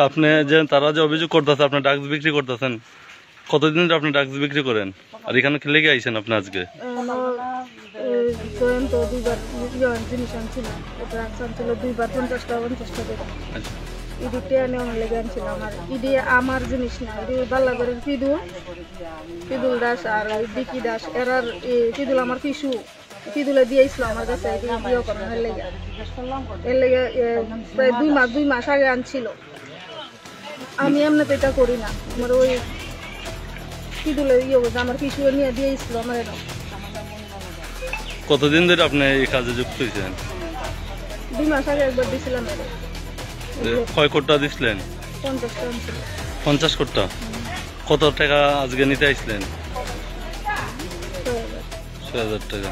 আপনি যে তারা যে অভিযোগ করতেছে আপনি ড্রাগস বিক্রি করতেছেন, কতদিন আপনি ড্রাগস বিক্রি করেন? আর এখানে কি লেগে আইছেন আপনি আজকে? জিনিস আনছিল, ড্রাগস আনছিল 2 বার 50 টাকা 50 টাকা। ইডি টেনে অনেক লেগে আনছিলাম। আর ইডি আমার জিনিস না, ইডি বাল্লাগড়ের পিদুল দাস আর বিকি দাস এরার পিদুল আমার পিছু পিদুলে দিয়েছিল আমার কাছে বিয়ে করার লেগে। এর লেগে প্রায় 2 মাস আগে আনছিল। আমি এমনিতে এটা করি না, আমার ওই পিদুলে আমার পিছু নিয়ে দিয়েছিল আমার। এরকম কতদিন ধরে আপনি এই কাজে যুক্ত হয়েছেন? 2 মাস আগে একবার দিয়েছিলাম। কয় কোটা দিছিলেন? 50 টাকা ছিল। 50 কোটা। কত টাকা আজকে নিতে আসলেন? 6,000 6,000 টাকা।